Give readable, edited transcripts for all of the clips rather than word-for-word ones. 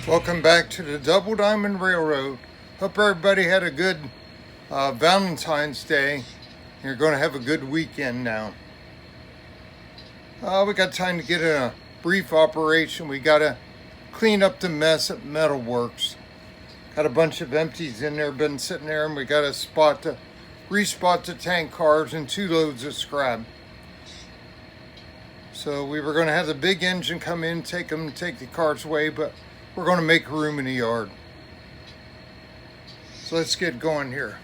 Welcome back to the Double Diamond Railroad. Hope everybody had a good Valentine's Day. You're going to have a good weekend now. We got time to get a brief operation. We got to clean up the mess at Metalworks. Got a bunch of empties in there, been sitting there, and we got a spot to respot the tank cars and 2 loads of scrap. So we were going to have the big engine come in, take the cars away, but we're going to make room in the yard. So let's get going here.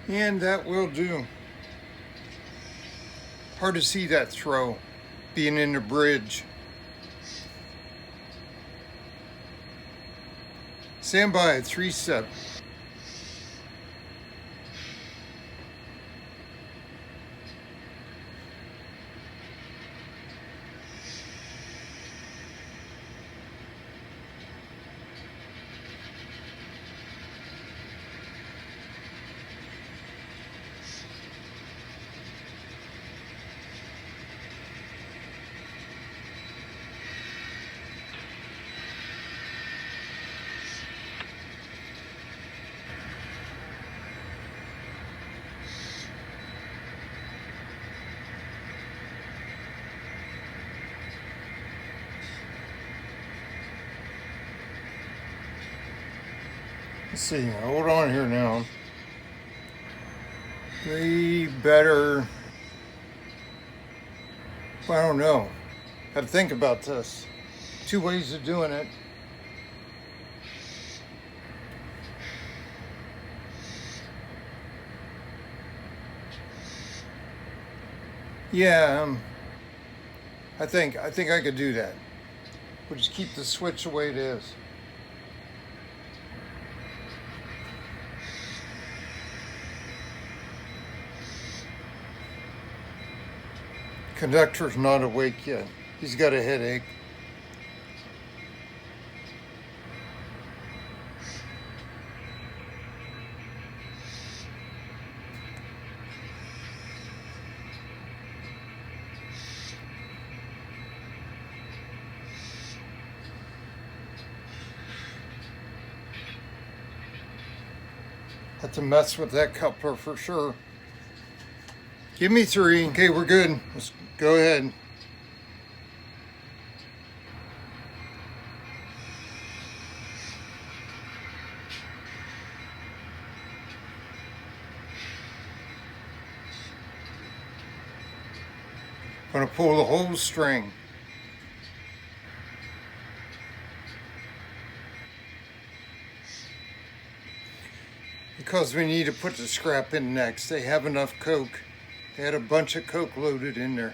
And that will do. Hard to see that throw being in the bridge. Stand by at 3-7. Let's see, hold on here now. We better, I don't know. Got to think about this. 2 ways of doing it. Yeah, I think I could do that. We'll just keep the switch the way it is. Conductor's not awake yet. He's got a headache. Have to mess with that coupler for sure. Give me 3. Okay, we're good. Let's go ahead. Gonna pull the whole string. Because we need to put the scrap in next. They have enough coke. They had a bunch of coke loaded in there.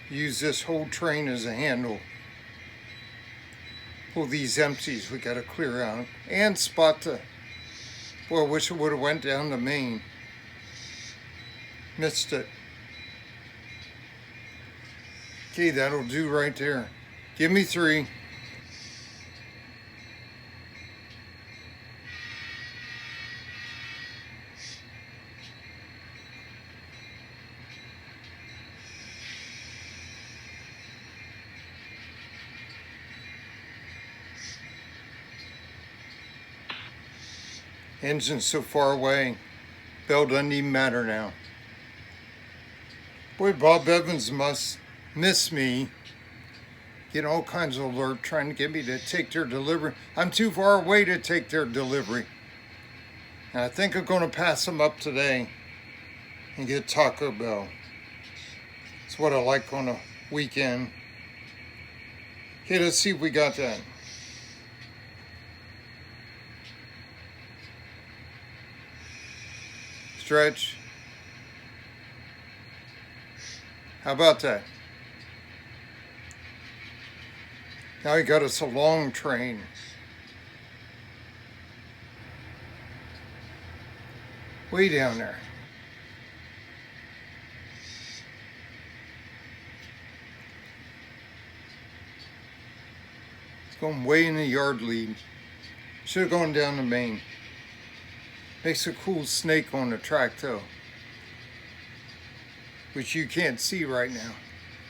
Use this whole train as a handle. Pull these empties we gotta clear out. And spot the, boy, I wish it would have went down the main. Missed it. Okay, that'll do right there. Give me 3. Engine's so far away. Bell doesn't even matter now. Boy, Bob Evans must miss me Getting all kinds of alert trying to get me to take their delivery. I'm too far away to take their delivery. And I think I'm going to pass them up today and get Taco Bell. It's what I like on a weekend. Okay, let's see if we got that. Stretch. How about that? Now he got us a long train. Way down there. It's going way in the yard lead. Should have gone down the main. Makes a cool snake on the track though, which you can't see right now.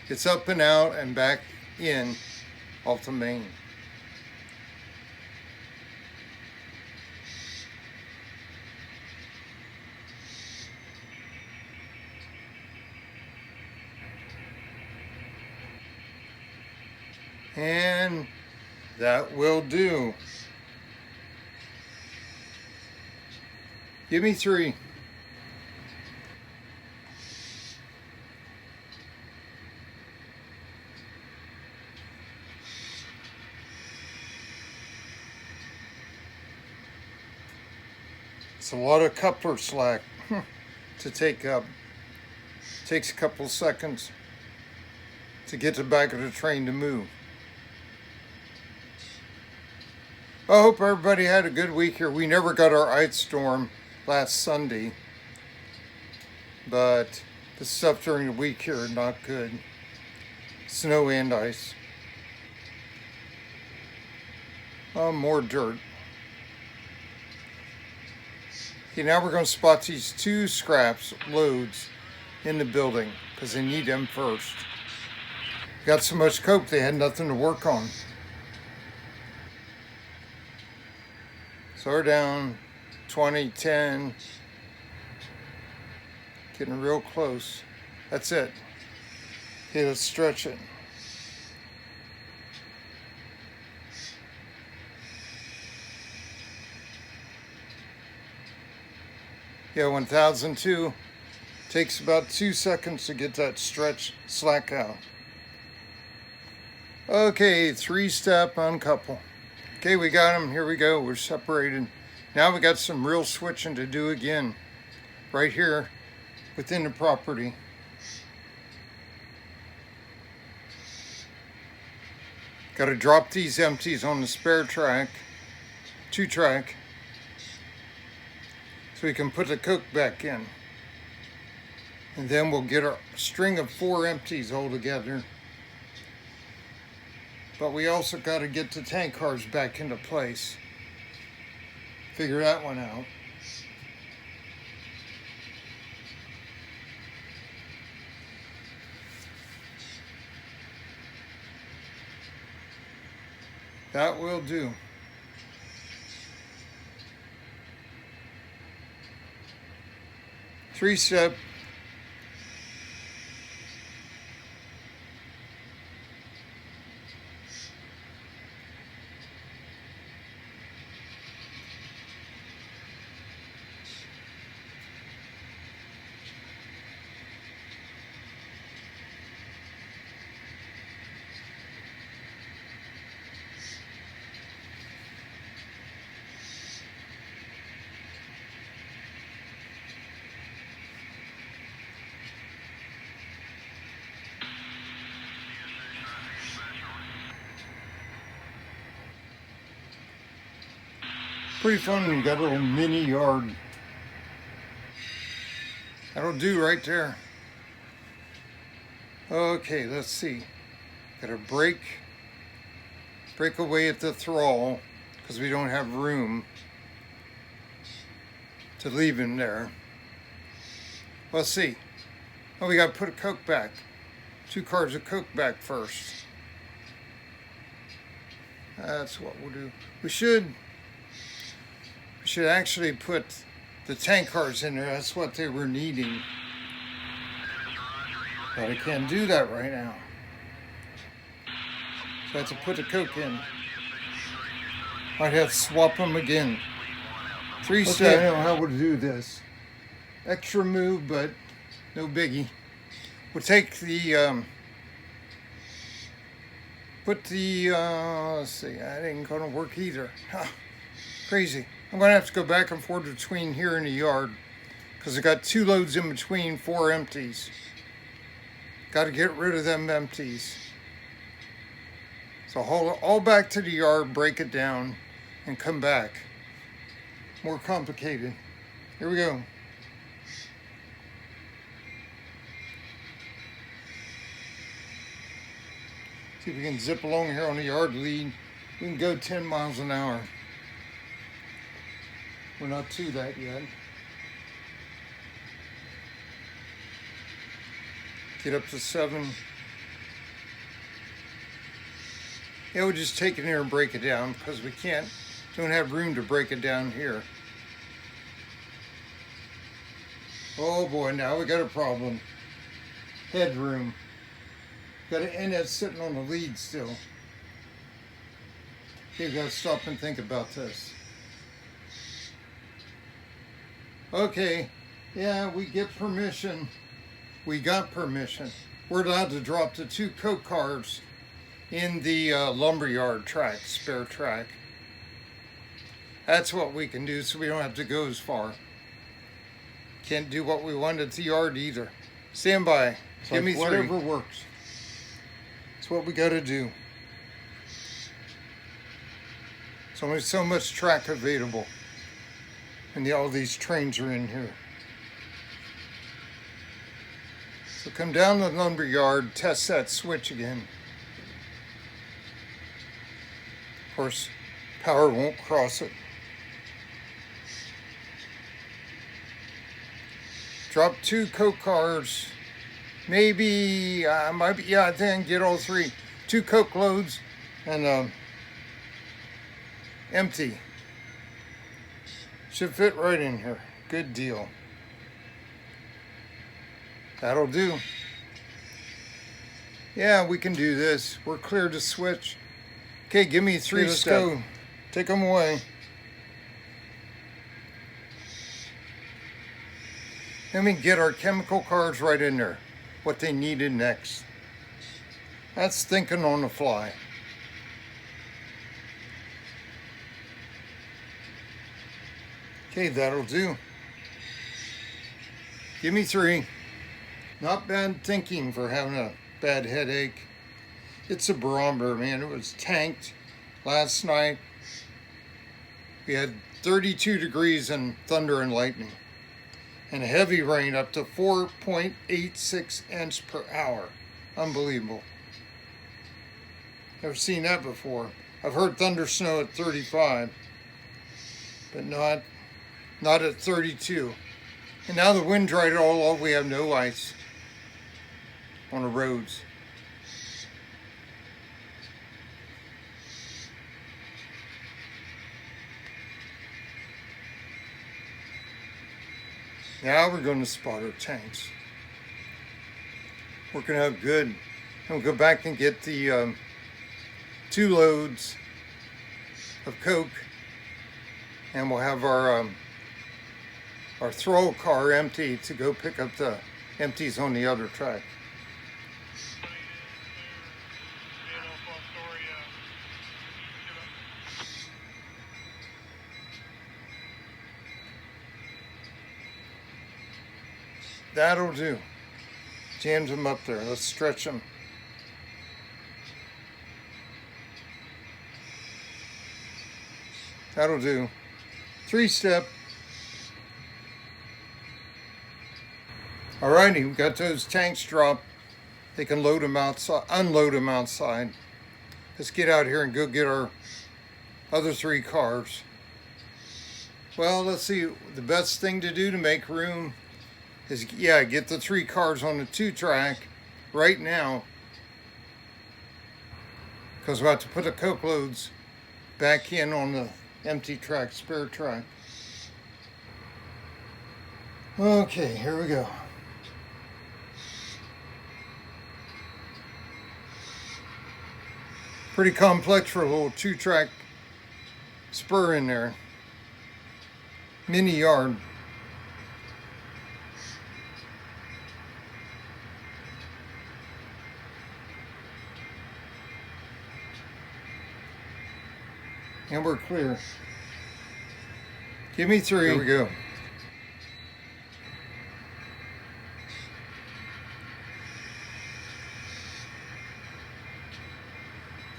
It's up and out and back in off the main. And that will do. Give me 3. It's a lot of coupler slack to take up. Takes a couple seconds to get the back of the train to move. I hope everybody had a good week here. We never got our ice storm last Sunday, but the stuff during the week here not good. Snow and ice. Oh, more dirt. Okay, now we're going to spot these 2 scraps loads in the building because they need them first. Got so much coke they had nothing to work on. So we're down 20, 10. Getting real close. That's it. Okay, let's stretch it. Yeah, 1002. Takes about 2 seconds to get that stretch slack out. Okay, 3-step uncouple. Okay, we got them. Here we go. We're separated. Now we got some real switching to do again. Right here within the property. Got to drop these empties on the spare track. 2-track. So we can put the coke back in. And then we'll get a string of 4 empties all together. But we also got to get the tank cars back into place. Figure that one out. That will do. Three-step. Pretty fun. We got a little mini yard. That'll do right there. Okay, let's see. Got to break away at the throttle because we don't have room to leave him there. Let's see. Oh, we got to put a Coke back. 2 cars of Coke back first. That's what we'll do. We should actually put the tank cars in there. That's what they were needing. But I can't do that right now. So I have to put the coke in. I'd have to swap them again. 3-step. Okay, I know how to do this. Extra move, but no biggie. We'll take the, let's see, that ain't gonna work either. Huh. Crazy. I'm gonna have to go back and forth between here and the yard because I got 2 loads in between, 4 empties. Got to get rid of them empties. So haul it all back to the yard, break it down, and come back. More complicated. Here we go. See if we can zip along here on the yard lead. We can go 10 miles an hour. We're not to that yet. Get up to 7. Yeah, we'll just take it here and break it down because we don't have room to break it down here. Oh boy, now we got a problem. Headroom. Got an inlet sitting on the lead still. Okay, we gotta stop and think about this. Okay, yeah, we get permission. We got permission. We're allowed to drop the 2 coke cars in the lumberyard track, spare track. That's what we can do so we don't have to go as far. Can't do what we want at the yard either. Stand by. Give me 3. Whatever works. It's what we got to do. There's only so much track available. And all these trains are in here. So come down the lumberyard, test that switch again. Of course, power won't cross it. Drop 2 coke cars. Maybe, I think get all 3. 2 coke loads and empty. Should fit right in here. Good deal. That'll do. Yeah, we can do this. We're clear to switch. Okay, give me 3 step. Take them away. Then we can get our chemical cars right in there. What they needed next. That's thinking on the fly. Okay, that'll do. Give me 3. Not bad thinking for having a bad headache. It's a barometer, man. It was tanked last night. We had 32 degrees and thunder and lightning. And heavy rain up to 4.86 inches per hour. Unbelievable. Never seen that before. I've heard thunder snow at 35, but not at 32. And now the wind dried it all off. We have no ice on the roads. Now we're going to spot our tanks. Working out good. And we'll go back and get the 2 loads of coke, and we'll have our throw car empty to go pick up the empties on the other track. That'll do. Jams them up there. Let's stretch them. That'll do. 3-step. Alrighty, we got those tanks dropped. They can load them outside, unload them outside. Let's get out here and go get our other 3 cars. Well, let's see. The best thing to do to make room is, yeah, get the 3 cars on the 2-track right now, because we'll have to put the coke loads back in on the empty track, spare track. Okay, here we go. Pretty complex for a little 2-track spur in there. Mini yard. And we're clear. Give me 3. Here we go.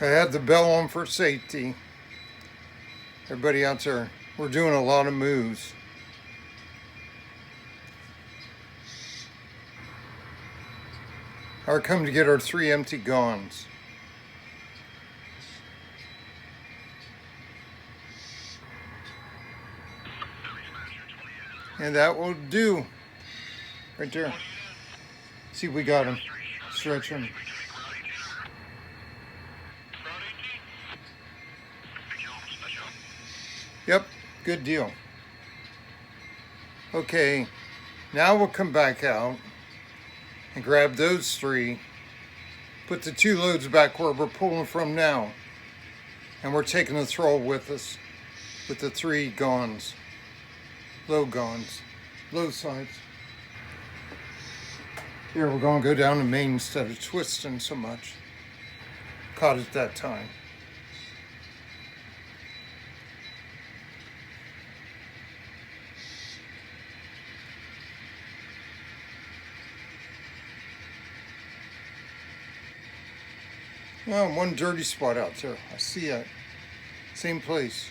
I had the bell on for safety. Everybody out there, we're doing a lot of moves. Our come to get our 3 empty guns. And that will do. Right there. See, we got him. Stretch him. Yep, good deal. Okay, now we'll come back out and grab those 3. Put the 2 loads back where we're pulling from now. And we're taking the throttle with us with the 3 guns. Low guns. Low sides. Here, we're going to go down the main instead of twisting so much. Caught it that time. Oh, one dirty spot out there. I see it. Same place.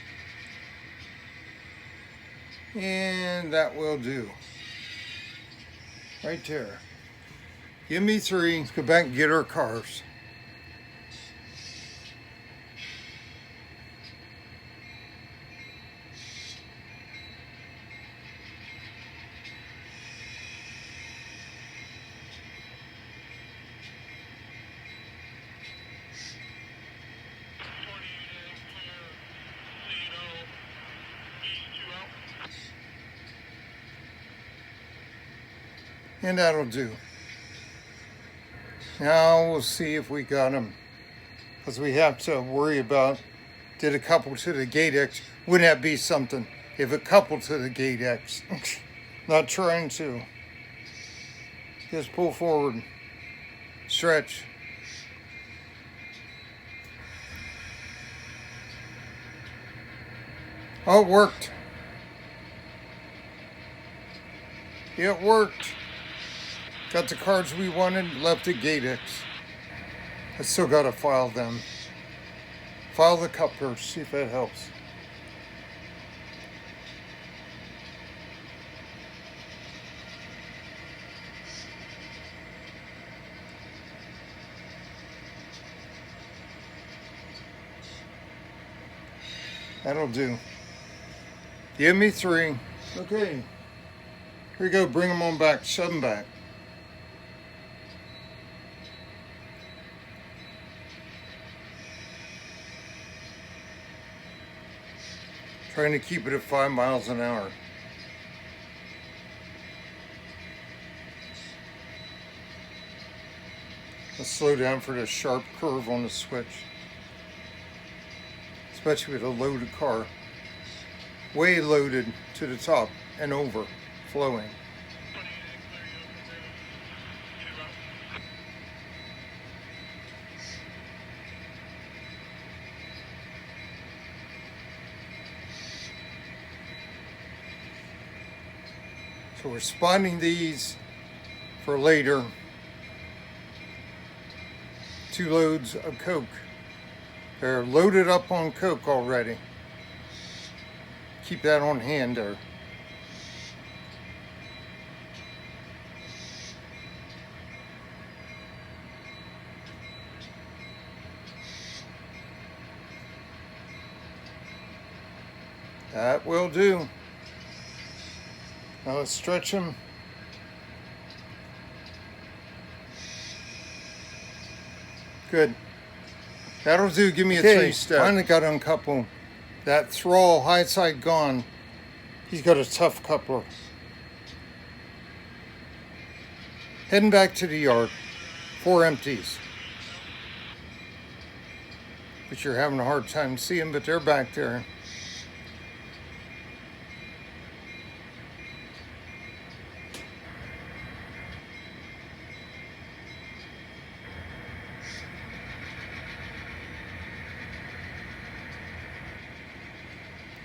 And that will do. Right there. Give me 3. Let's go back and get our cars. And that'll do. Now we'll see if we got them. Because we have to worry about, did a couple to the gate X. Wouldn't that be something if a couple to the gate X? Not trying to. Just pull forward. Stretch. Oh, it worked. It worked. Got the cards we wanted, left the gate X. I still gotta file them. File the couplers, see if that helps. That'll do. Give me 3. Okay. Here we go, bring them on back, shove them back. Trying to keep it at 5 miles an hour. Let's slow down for the sharp curve on the switch. Especially with a loaded car. Way loaded to the top and overflowing. So we're spotting these for later. 2 loads of coke. They're loaded up on coke already. Keep that on hand there. That will do. Now let's stretch them. Good. That'll do. Give me a 3-step. Finally got to uncouple that thrall high side gone. He's got a tough coupler. Heading back to the yard. 4 empties. but you're having a hard time seeing, but they're back there.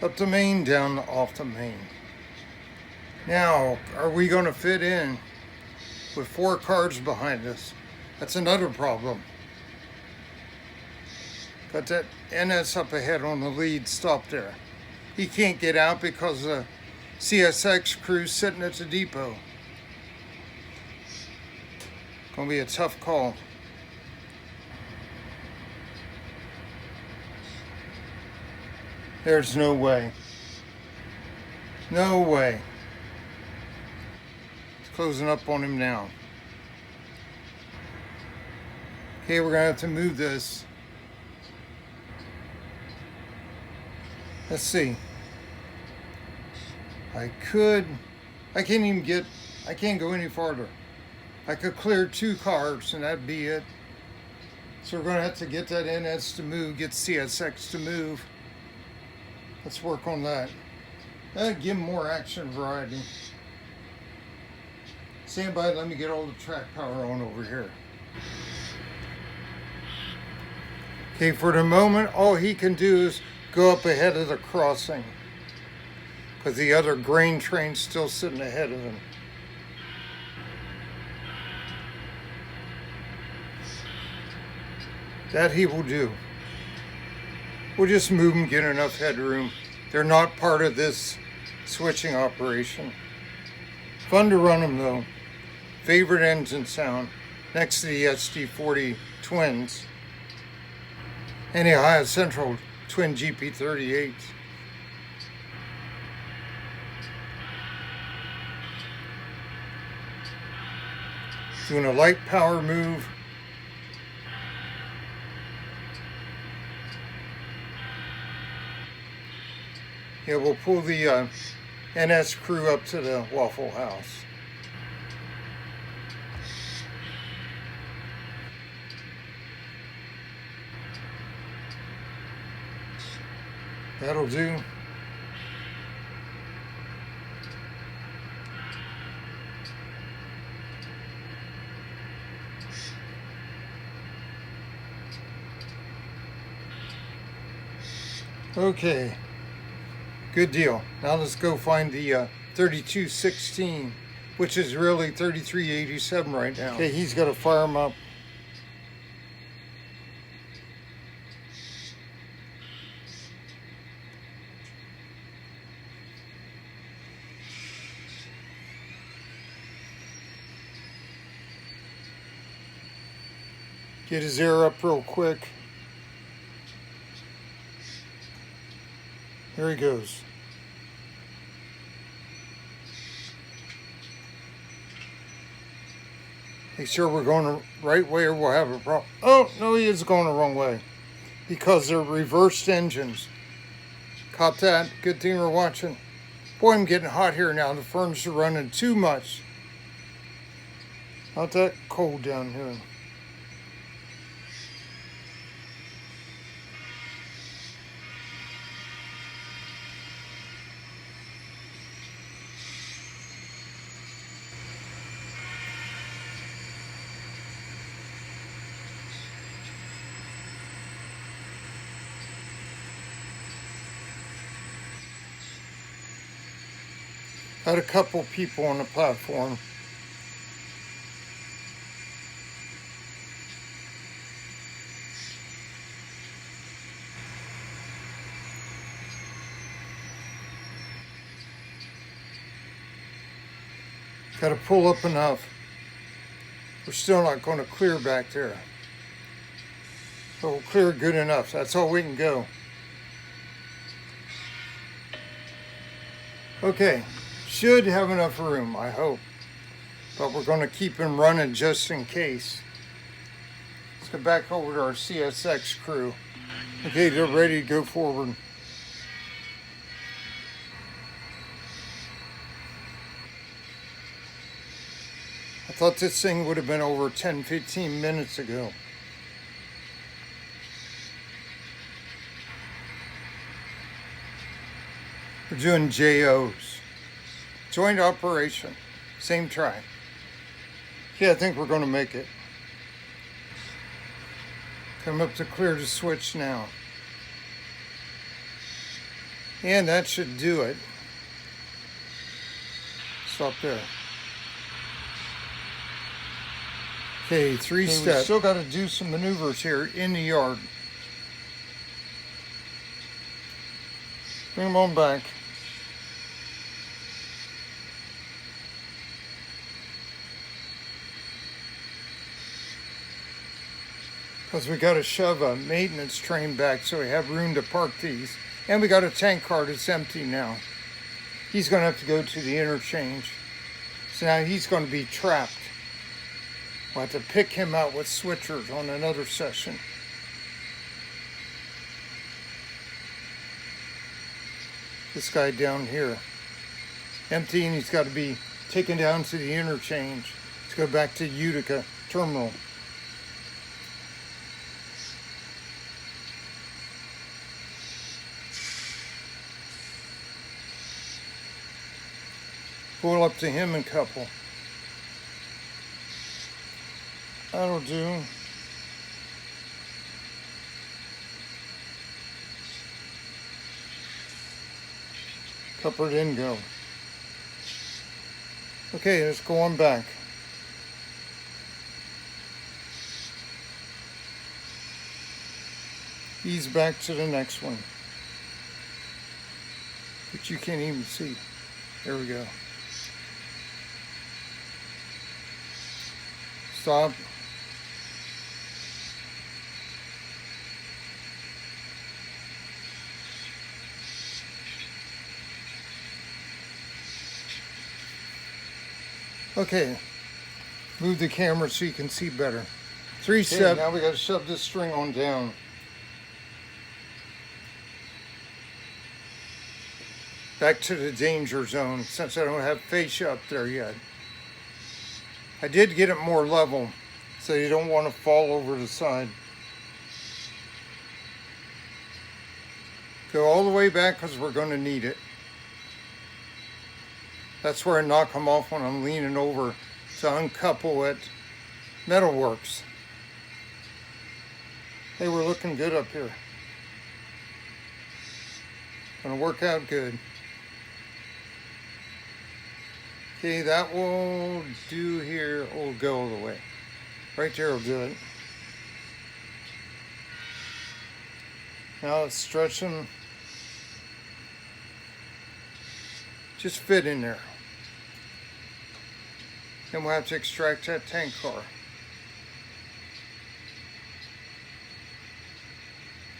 Up the main, down off the main. Now, are we going to fit in with 4 cars behind us? That's another problem. Got that NS up ahead on the lead stop there. He can't get out because the CSX crew's sitting at the depot. Gonna be a tough call. There's no way. No way. It's closing up on him now. Okay, we're gonna have to move this. Let's see. I can't go any farther. I could clear 2 cars and that'd be it. So we're gonna have to get that NS to move, get CSX to move. Let's work on that. Give him more action variety. Stand by, let me get all the track power on over here. Okay, for the moment, all he can do is go up ahead of the crossing because the other grain train's still sitting ahead of him. That he will do. We'll just move them, get enough headroom. They're not part of this switching operation. Fun to run them though. Favorite engine sound next to the SD40 twins and the Ohio Central twin GP38s. Doing a light power move. Yeah, we'll pull the NS crew up to the Waffle House. That'll do. Okay. Good deal. Now let's go find the 3216, which is really 3387 right now. Okay, he's got to fire him up. Get his air up real quick. Here he goes. Make sure we're going the right way or we'll have a problem. Oh, no, he is going the wrong way because they're reversed engines. Caught that. Good thing we're watching. Boy, I'm getting hot here now. The furnace are running too much. Not that cold down here. Had a couple people on the platform. Got to pull up enough. We're still not going to clear back there. But we'll clear good enough. That's all we can go. Okay. Should have enough room, I hope. But we're going to keep him running just in case. Let's get back over to our CSX crew. Okay, they're ready to go forward. I thought this thing would have been over 10-15 minutes ago. We're doing JOs. Joint operation. Same try. Yeah, I think we're going to make it. Come up to clear the switch now. And that should do it. Stop there. Okay, three steps. We still got to do some maneuvers here in the yard. Bring them on back. Because we got to shove a maintenance train back so we have room to park these. And we got a tank car that's empty now. He's going to have to go to the interchange. So now he's going to be trapped. We'll have to pick him out with switchers on another session. This guy down here. Empty, and he's got to be taken down to the interchange to go back to Utica terminal. Pull up to him and couple. That'll do. Couple it in, go. Okay, let's go on back. Ease back to the next one. But you can't even see. There we go. Stop. Okay, move the camera so you can see better. Three steps. Now we got to shove this string on down. Back to the danger zone since I don't have fascia up there yet. I did get it more level so you don't want to fall over the side. Go all the way back because we're going to need it. That's where I knock them off when I'm leaning over to uncouple at Metalworks. Hey, we're looking good up here. Gonna work out good. Okay, that will do here. We'll go all the way. Right there will do it. Now let's stretch them. Just fit in there. Then we'll have to extract that tank car.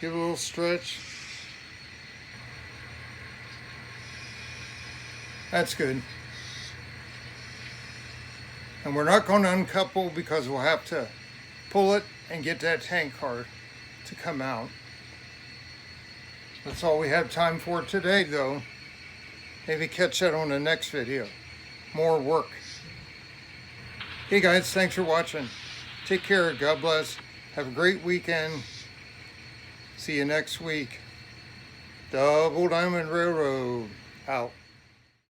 Give it a little stretch. That's good. And we're not going to uncouple because we'll have to pull it and get that tank car to come out. That's all we have time for today, though. Maybe catch that on the next video. More work. Hey guys, thanks for watching. Take care, God bless. Have a great weekend. See you next week. Double Diamond Railroad out.